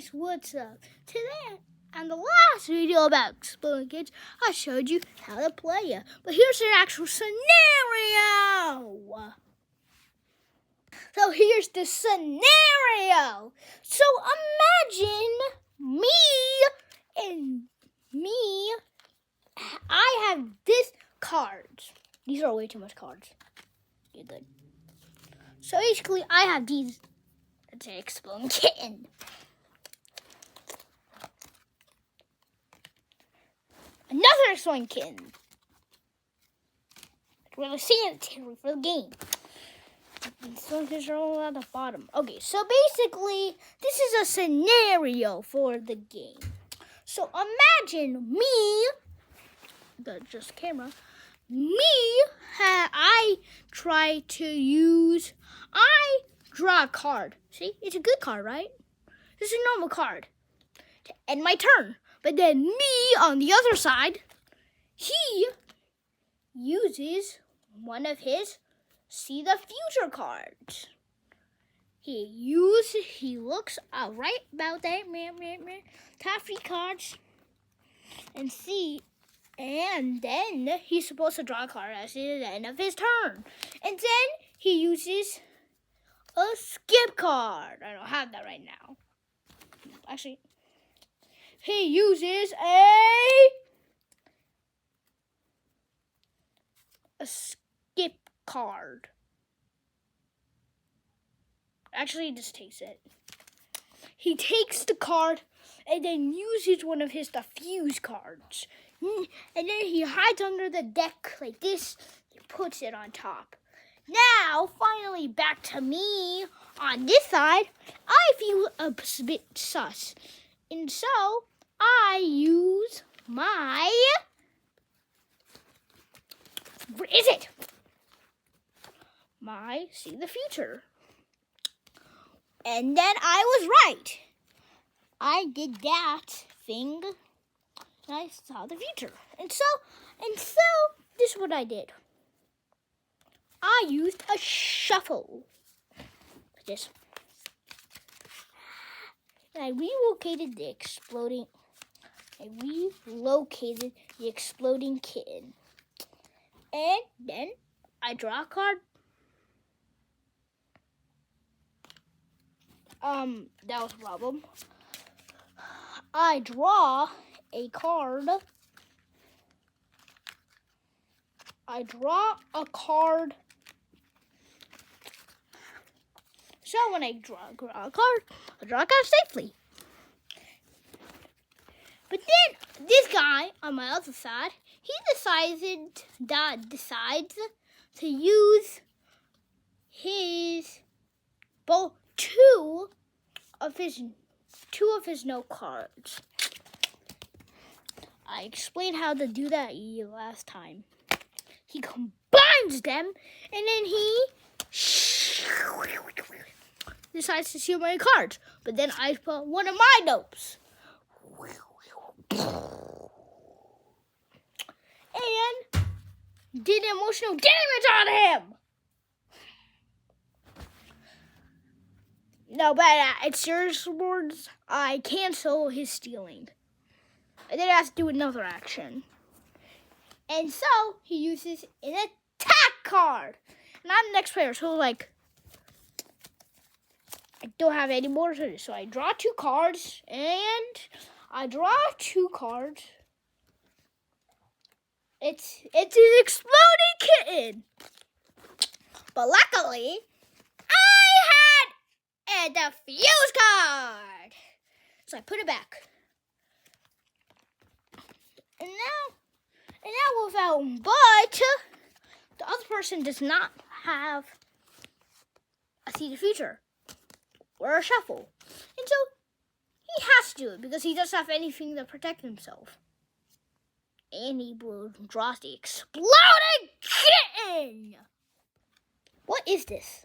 guys, what's up? Today, on the last video about Exploding Kittens, I showed you how to play it. But here's an actual scenario. So here's the scenario. So imagine me, I have this cards. These are way too much cards. You're good. So basically, I have these. It's an exploding kitten. Another exploding kitten. We're the sanitary for the game. So these are all at the bottom. Okay, so basically, this is a scenario for the game. So imagine me, just camera, I draw a card. See, it's a good card, right? This is a normal card to end my turn. But then me, on the other side, he uses one of his see the future cards. He looks right about that, top 3 cards, and see. And then he's supposed to draw a card at the end of his turn. And then he uses a skip card. I don't have that right now. Actually, he uses a skip card. Actually, he just takes it. He takes the card and then uses one of his diffuse cards. And then he hides under the deck like this. He puts it on top. Now, finally, back to me on this side. I feel a bit sus. And so, I use my... Where is it? My see the future. And then I was right. I did that thing. And I saw the future. And so, this is what I did. I used a shuffle. Like this. And I relocated the exploding kitten. And then I draw a card. That was a problem. I draw a card. So when I draw a card, I draw a card safely. But then this guy on my other side, he decides to use his two of his no cards. I explained how to do that last time. He combines them, and then he decides to steal my cards. But then I put one of my notes. And did emotional damage on him. No, but at serious words, I cancel his stealing. I then have to do another action. And so, he uses an attack card. And I'm the next player, so I don't have any more to do. So I draw 2 cards, It's an exploding kitten. But luckily, I had a diffuse card. So I put it back. And now but the other person does not have a see the future or a shuffle. And so he has to do it because he doesn't have anything to protect himself. And he draws the exploding kitten. What is this?